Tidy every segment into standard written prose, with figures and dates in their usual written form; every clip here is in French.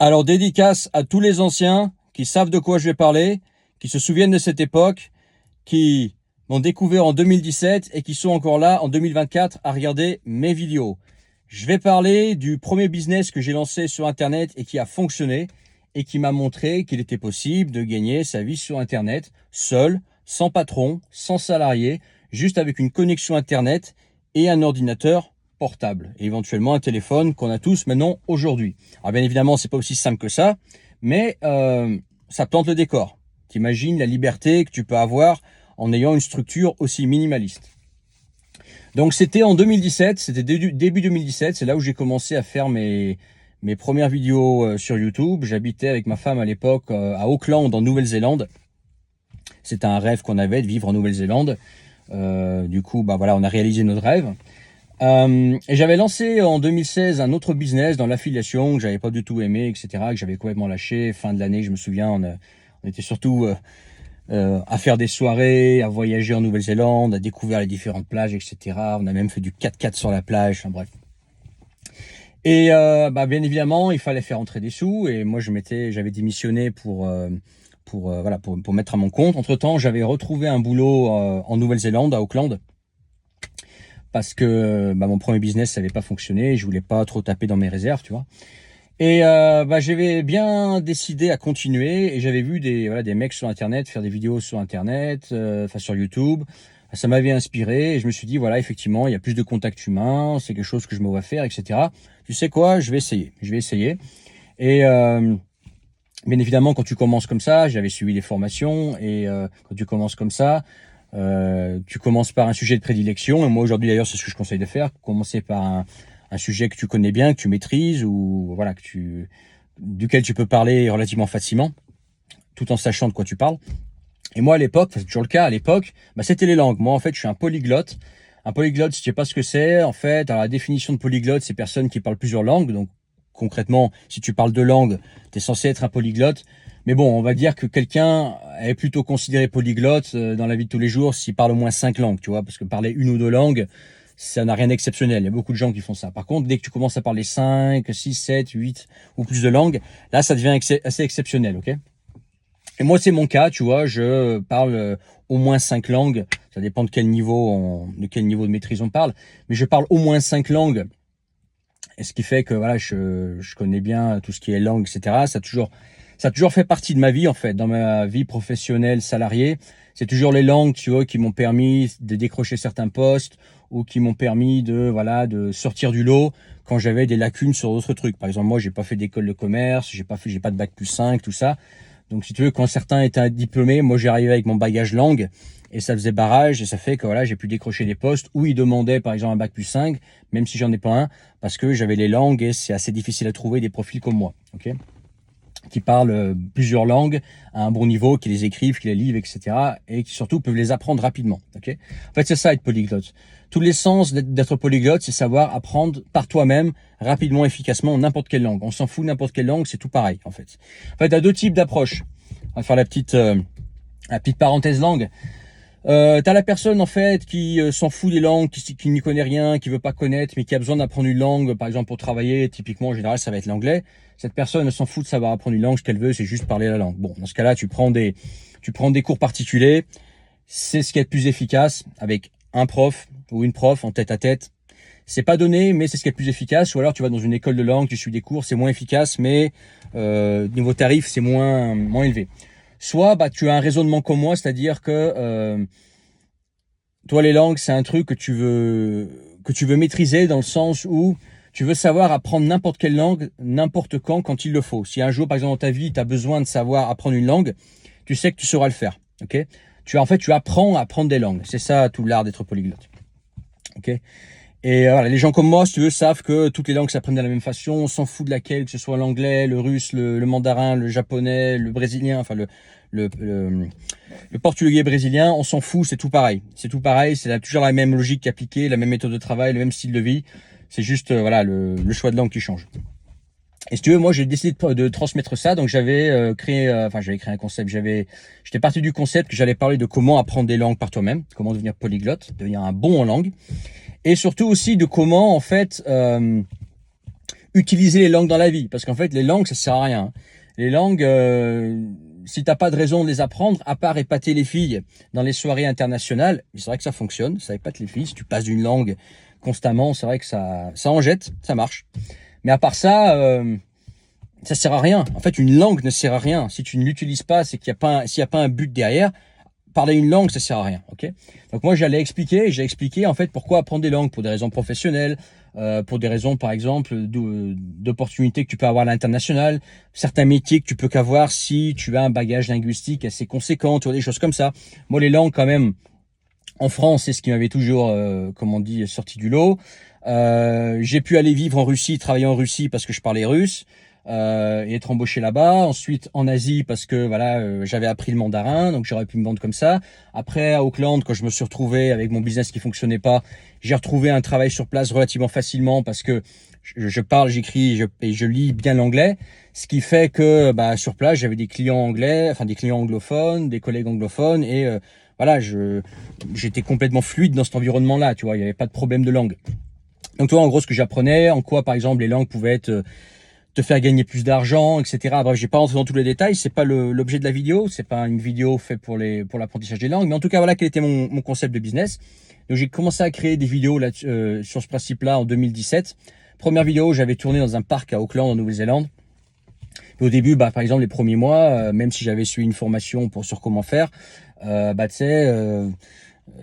Alors, dédicace à tous les anciens qui savent de quoi je vais parler, qui se souviennent de cette époque, qui m'ont découvert en 2017 et qui sont encore là en 2024 à regarder mes vidéos. Je vais parler du premier business que j'ai lancé sur Internet et qui a fonctionné et qui m'a montré qu'il était possible de gagner sa vie sur Internet, seul, sans patron, sans salarié, juste avec une connexion Internet et un ordinateur portable et éventuellement un téléphone qu'on a tous maintenant aujourd'hui. Alors bien évidemment, c'est pas aussi simple que ça, mais ça plante le décor. T'imagines la liberté que tu peux avoir en ayant une structure aussi minimaliste. Donc c'était en 2017, c'était début 2017, c'est là où j'ai commencé à faire mes premières vidéos sur YouTube. J'habitais avec ma femme à l'époque à Auckland en Nouvelle-Zélande. C'était un rêve qu'on avait de vivre en Nouvelle-Zélande. Du coup, bah voilà, on a réalisé notre rêve. Et j'avais lancé en 2016 un autre business dans l'affiliation que j'avais pas du tout aimé, etc., que j'avais complètement lâché. Fin de l'année, je me souviens, on était surtout à faire des soirées, à voyager en Nouvelle-Zélande, à découvrir les différentes plages, etc. On a même fait du 4x4 sur la plage, enfin bref. Et bah, bien évidemment, il fallait faire entrer des sous. Et moi, j'avais démissionné pour mettre à mon compte. Entre-temps, j'avais retrouvé un boulot en Nouvelle-Zélande, à Auckland, parce que bah, mon premier business ça n'avait pas fonctionné, je voulais pas trop taper dans mes réserves, tu vois. Et bah, j'avais bien décidé à continuer et j'avais vu des mecs sur Internet faire des vidéos sur Internet, sur YouTube. Ça m'avait inspiré et je me suis dit, voilà, effectivement, il y a plus de contact humain, c'est quelque chose que je me vois faire, etc. Tu sais quoi, je vais essayer. Et bien évidemment, quand tu commences comme ça, j'avais suivi les formations et quand tu commences comme ça, tu commences par un sujet de prédilection. Et moi, aujourd'hui, d'ailleurs, c'est ce que je conseille de faire. Commencer par un sujet que tu connais bien, que tu maîtrises ou voilà, duquel tu peux parler relativement facilement, tout en sachant de quoi tu parles. Et moi, à l'époque, c'est toujours le cas, à l'époque, bah, c'était les langues. Moi, en fait, je suis un polyglotte. Un polyglotte, si tu sais pas ce que c'est, en fait, alors la définition de polyglotte, c'est personne qui parle plusieurs langues. Donc, concrètement, si tu parles deux langues, tu es censé être un polyglotte. Mais bon, on va dire que quelqu'un est plutôt considéré polyglotte dans la vie de tous les jours s'il parle au moins 5 langues, tu vois, parce que parler une ou deux langues, ça n'a rien d'exceptionnel. Il y a beaucoup de gens qui font ça. Par contre, dès que tu commences à parler 5, 6, 7, 8 ou plus de langues, là, ça devient assez exceptionnel, ok? Et moi, c'est mon cas, tu vois, je parle au moins 5 langues. Ça dépend de quel niveau de maîtrise on parle. Mais je parle au moins 5 langues. Et ce qui fait que voilà, je connais bien tout ce qui est langue, etc. Ça a toujours fait partie de ma vie, en fait, dans ma vie professionnelle, salariée. C'est toujours les langues, tu vois, qui m'ont permis de décrocher certains postes ou qui m'ont permis de sortir du lot quand j'avais des lacunes sur d'autres trucs. Par exemple, moi, j'ai pas fait d'école de commerce, j'ai pas de bac plus 5, tout ça. Donc, si tu veux, quand certains étaient diplômés, moi, j'arrivais avec mon bagage langue et ça faisait barrage et ça fait que voilà, j'ai pu décrocher des postes où ils demandaient, par exemple, un bac plus 5, même si j'en ai pas un, parce que j'avais les langues et c'est assez difficile à trouver des profils comme moi, ok, qui parlent plusieurs langues à un bon niveau, qui les écrivent, qui les livrent, etc. et qui surtout peuvent les apprendre rapidement, ok. En fait, c'est ça être polyglotte. Tout l'essence d'être polyglotte, c'est savoir apprendre par toi-même, rapidement, efficacement, n'importe quelle langue. On s'en fout, n'importe quelle langue, c'est tout pareil, en fait. En fait, il y a deux types d'approches. On va faire la petite parenthèse langue. T'as la personne en fait qui s'en fout des langues, qui n'y connaît rien, qui veut pas connaître, mais qui a besoin d'apprendre une langue, par exemple pour travailler. Typiquement, en général, ça va être l'anglais. Cette personne elle s'en fout de savoir apprendre une langue. Ce qu'elle veut, c'est juste parler la langue. Bon, dans ce cas-là, tu prends des cours particuliers. C'est ce qui est le plus efficace avec un prof ou une prof en tête à tête. C'est pas donné, mais c'est ce qui est le plus efficace. Ou alors tu vas dans une école de langue, tu suis des cours, c'est moins efficace, mais niveau tarif, c'est moins élevé. Soit bah, tu as un raisonnement comme moi, c'est-à-dire que toi, les langues, c'est un truc que tu veux maîtriser dans le sens où tu veux savoir apprendre n'importe quelle langue, n'importe quand il le faut. Si un jour, par exemple, dans ta vie, tu as besoin de savoir apprendre une langue, tu sais que tu sauras le faire. Ok? Tu apprends à apprendre des langues. C'est ça tout l'art d'être polyglotte. Ok? Et voilà, les gens comme moi, si tu veux, savent que toutes les langues s'apprennent de la même façon. On s'en fout de laquelle, que ce soit l'anglais, le russe, le mandarin, le japonais, le brésilien, enfin le portugais brésilien. On s'en fout, c'est tout pareil. C'est tout pareil, c'est toujours la même logique appliquée, la même méthode de travail, le même style de vie. C'est juste voilà le choix de langue qui change. Et si tu veux, moi j'ai décidé de transmettre ça, donc j'avais créé un concept. J'étais parti du concept que j'allais parler de comment apprendre des langues par toi-même, comment devenir polyglotte, devenir un bon en langue. Et surtout aussi de comment, en fait, utiliser les langues dans la vie. Parce qu'en fait, les langues, ça sert à rien. Les langues, si t'as pas de raison de les apprendre, à part épater les filles dans les soirées internationales, c'est vrai que ça fonctionne, ça épate les filles. Si tu passes d'une langue constamment, c'est vrai que ça en jette, ça marche. Mais à part ça, ça sert à rien. En fait, une langue ne sert à rien. Si tu ne l'utilises pas, c'est qu'il y a pas, s'il n'y a pas un but derrière. Parler une langue, ça sert à rien, ok? Donc moi, j'ai expliqué en fait pourquoi apprendre des langues, pour des raisons professionnelles, pour des raisons, par exemple, d'opportunités que tu peux avoir à l'international, certains métiers que tu peux qu'avoir si tu as un bagage linguistique assez conséquent, tu vois, des choses comme ça. Moi, les langues, quand même, en France, c'est ce qui m'avait toujours, comme on dit, sorti du lot. J'ai pu aller vivre en Russie, travailler en Russie parce que je parlais russe. Et être embauché là-bas. Ensuite en Asie parce que voilà, j'avais appris le mandarin, donc j'aurais pu me vendre comme ça. Après à Auckland, quand je me suis retrouvé avec mon business qui fonctionnait pas, j'ai retrouvé un travail sur place relativement facilement parce que je parle, j'écris et je lis bien l'anglais, ce qui fait que bah, sur place j'avais des clients anglais, enfin des clients anglophones, des collègues anglophones et voilà, j'étais complètement fluide dans cet environnement-là, tu vois, il n'y avait pas de problème de langue. Donc toi, en gros, ce que j'apprenais, en quoi par exemple les langues pouvaient être te faire gagner plus d'argent, etc. Bref, j'ai pas rentré dans tous les détails, c'est pas l'objet de la vidéo, c'est pas une vidéo faite pour l'apprentissage des langues, mais en tout cas voilà quel était mon concept de business. Donc j'ai commencé à créer des vidéos là, sur ce principe-là en 2017. Première vidéo, j'avais tourné dans un parc à Auckland en Nouvelle-Zélande. Et au début, bah par exemple les premiers mois, même si j'avais suivi une formation sur comment faire, bah tu sais,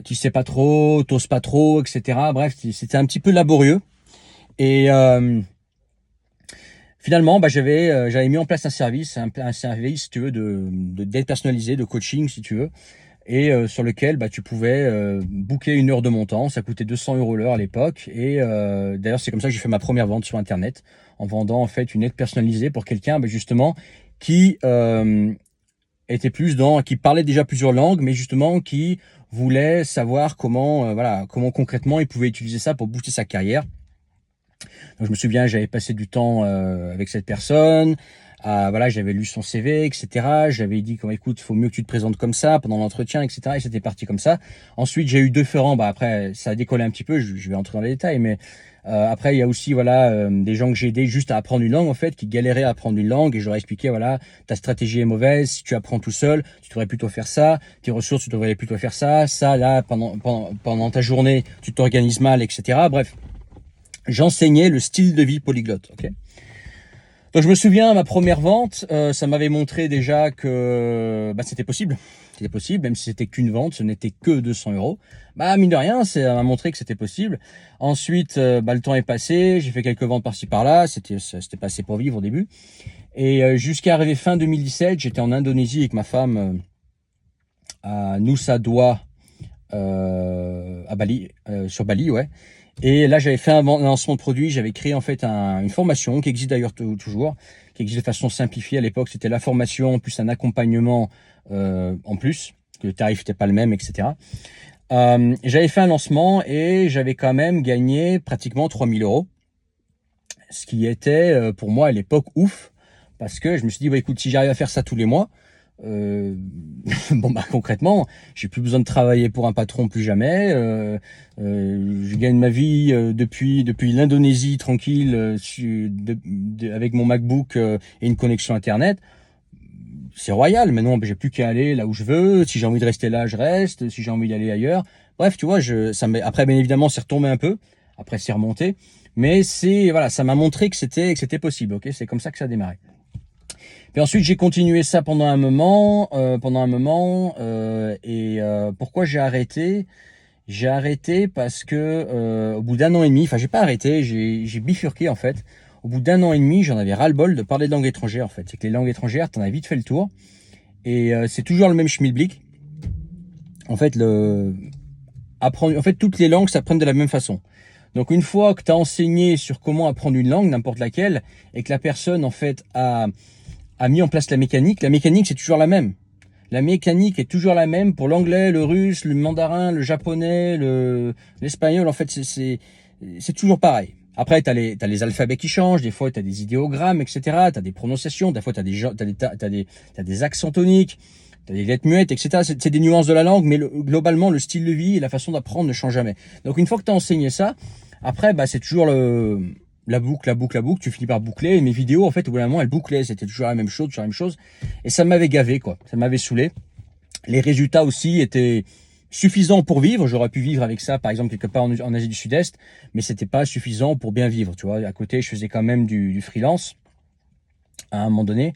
tu sais pas trop, t'oses pas trop, etc. Bref, c'était un petit peu laborieux. Et finalement, bah, j'avais mis en place un service, si tu veux, d'aide personnalisée, de coaching, si tu veux, et sur lequel bah, tu pouvais booker une heure de mon temps. Ça coûtait 200 € l'heure à l'époque. Et d'ailleurs, c'est comme ça que j'ai fait ma première vente sur Internet, en vendant en fait une aide personnalisée pour quelqu'un, bah, justement, qui était qui parlait déjà plusieurs langues, mais justement qui voulait savoir comment, voilà, comment concrètement il pouvait utiliser ça pour booster sa carrière. Donc je me souviens, j'avais passé du temps avec cette personne. Voilà, j'avais lu son CV, etc. J'avais dit comme écoute, il faut mieux que tu te présentes comme ça pendant l'entretien, etc. Et c'était parti comme ça. Ensuite, j'ai eu différents. Bah après, ça a décollé un petit peu. Je vais entrer dans les détails, mais après, il y a aussi voilà des gens que j'ai aidés juste à apprendre une langue en fait, qui galéraient à apprendre une langue et je leur ai expliqué voilà, ta stratégie est mauvaise. Si tu apprends tout seul, tu devrais plutôt faire ça. Tes ressources, tu devrais plutôt faire ça. Ça là, pendant ta journée, tu t'organises mal, etc. Bref. J'enseignais le style de vie polyglotte. Okay, donc je me souviens, ma première vente, ça m'avait montré déjà que bah, c'était possible. C'était possible, même si c'était qu'une vente, ce n'était que 200 €. Bah mine de rien, ça m'a montré que c'était possible. Ensuite, bah, le temps est passé, j'ai fait quelques ventes par-ci par-là, c'était pas assez pour vivre au début. Et jusqu'à arriver fin 2017, j'étais en Indonésie avec ma femme à Nusa Dua, à Bali, sur Bali, ouais. Et là, j'avais fait un lancement de produit, j'avais créé en fait une formation qui existe d'ailleurs toujours, qui existe de façon simplifiée à l'époque. C'était la formation plus un accompagnement en plus, que le tarif n'était pas le même, etc. J'avais fait un lancement et j'avais quand même gagné pratiquement 3000 €, ce qui était pour moi à l'époque ouf, parce que je me suis dit, bah, écoute, si j'arrive à faire ça tous les mois, bon bah concrètement, j'ai plus besoin de travailler pour un patron plus jamais. Je gagne ma vie depuis l'Indonésie tranquille avec mon MacBook et une connexion Internet. C'est royal. Maintenant, j'ai plus qu'à aller là où je veux. Si j'ai envie de rester là, je reste. Si j'ai envie d'aller ailleurs, bref, tu vois, après bien évidemment, c'est retombé un peu. Après, c'est remonté. Mais voilà, ça m'a montré que c'était possible. Ok, c'est comme ça que ça a démarré. Puis ensuite, j'ai continué ça pendant un moment, pourquoi j'ai arrêté? J'ai arrêté parce que au bout d'un an et demi, enfin j'ai pas arrêté, j'ai bifurqué en fait. Au bout d'un an et demi, j'en avais ras-le-bol de parler de langue étrangère en fait. C'est que les langues étrangères, t'en as vite fait le tour. Et c'est toujours le même schmilblick. En fait, toutes les langues s'apprennent de la même façon. Donc une fois que tu as enseigné sur comment apprendre une langue, n'importe laquelle, et que la personne en fait a mis en place la mécanique c'est toujours la même. La mécanique est toujours la même pour l'anglais, le russe, le mandarin, le japonais, l'espagnol. En fait, c'est toujours pareil. Après, t'as les alphabets qui changent. Des fois, t'as des idéogrammes, etc. T'as des prononciations. Des fois, t'as des accents toniques. T'as des lettres muettes, etc. C'est des nuances de la langue, mais globalement, le style de vie et la façon d'apprendre ne changent jamais. Donc, une fois que t'as enseigné ça, après, bah, c'est toujours la boucle, tu finis par boucler. Et mes vidéos, en fait, au bout d'un moment, elles bouclaient. C'était toujours la même chose, toujours la même chose. Et ça m'avait gavé, quoi. Ça m'avait saoulé. Les résultats aussi étaient suffisants pour vivre. J'aurais pu vivre avec ça, par exemple, quelque part en Asie du Sud-Est. Mais c'était pas suffisant pour bien vivre, tu vois. À côté, je faisais quand même du freelance à un moment donné.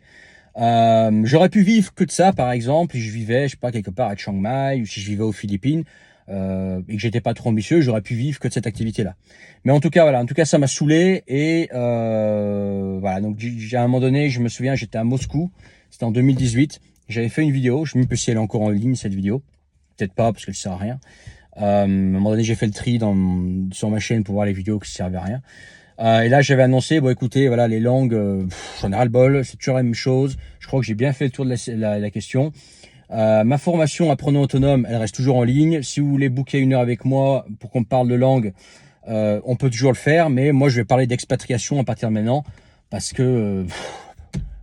J'aurais pu vivre que de ça, par exemple, si je vivais, je sais pas, quelque part à Chiang Mai, ou si je vivais aux Philippines, et que j'étais pas trop ambitieux, j'aurais pu vivre que de cette activité-là. Mais en tout cas, voilà, en tout cas, ça m'a saoulé, et voilà, donc à un moment donné, je me souviens, j'étais à Moscou, c'était en 2018, j'avais fait une vidéo, je ne sais même plus si elle est encore en ligne, cette vidéo, peut-être pas, parce qu'elle sert à rien. À un moment donné, j'ai fait le tri sur ma chaîne pour voir les vidéos qui ne servaient à rien. Et là, j'avais annoncé, bon écoutez, voilà, les langues, j'en ai ras le bol, c'est toujours la même chose. Je crois que j'ai bien fait le tour de la question. Ma formation apprenant autonome, elle reste toujours en ligne. Si vous voulez booker une heure avec moi pour qu'on parle de langue, on peut toujours le faire. Mais moi, je vais parler d'expatriation à partir de maintenant parce que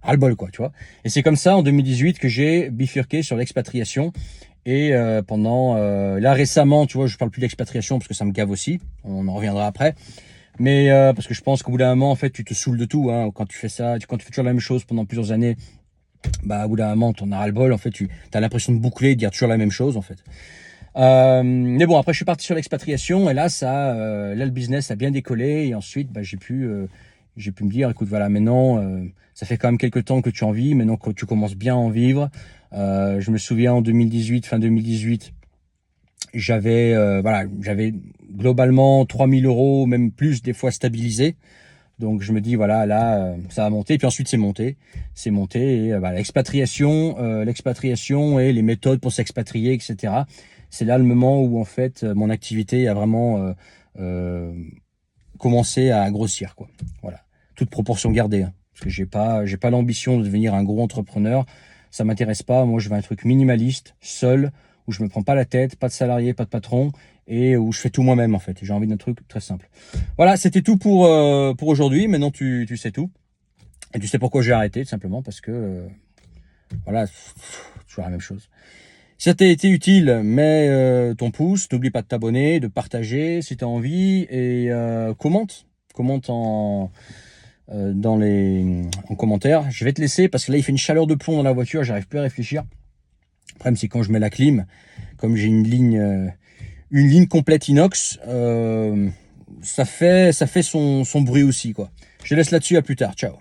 ras le bol, quoi, tu vois. Et c'est comme ça, en 2018, que j'ai bifurqué sur l'expatriation. Et pendant, là récemment, tu vois, je parle plus d'expatriation parce que ça me gave aussi. On en reviendra après. Mais parce que je pense qu'au bout d'un moment, en fait, tu te saoules de tout. Hein. Quand tu fais ça, quand tu fais toujours la même chose pendant plusieurs années, bah, au bout d'un moment, t'en as ras le bol. En fait, tu as l'impression de boucler, de dire toujours la même chose, en fait. Mais bon, après, je suis parti sur l'expatriation et là, là, le business a bien décollé. Et ensuite, bah, j'ai pu me dire, écoute, voilà, maintenant, ça fait quand même quelques temps que tu en vis. Maintenant que tu commences bien à en vivre. Je me souviens en 2018, fin 2018, j'avais globalement 3000 €, même plus des fois stabilisé. Donc je me dis voilà, là ça va monter. Et puis ensuite c'est monté et voilà, l'expatriation et les méthodes pour s'expatrier, etc. C'est là le moment où en fait mon activité a vraiment commencé à grossir, quoi. Voilà, toute proportion gardée, hein, parce que j'ai pas l'ambition de devenir un gros entrepreneur. Ça m'intéresse pas. Moi, je veux un truc minimaliste, seul, où je me prends pas la tête, pas de salarié, pas de patron, et où je fais tout moi-même, en fait. J'ai envie d'un truc très simple. Voilà, c'était tout pour aujourd'hui. Maintenant, tu sais tout. Et tu sais pourquoi j'ai arrêté, tout simplement, parce que, voilà, toujours la même chose. Si ça t'a été utile, mets ton pouce. N'oublie pas de t'abonner, de partager si tu as envie, et commente. Commente en commentaire. Je vais te laisser parce que là il fait une chaleur de plomb dans la voiture, j'arrive plus à réfléchir. Le problème c'est quand je mets la clim, comme j'ai une ligne complète inox, ça fait son bruit aussi, quoi. Je te laisse là-dessus, à plus tard, ciao.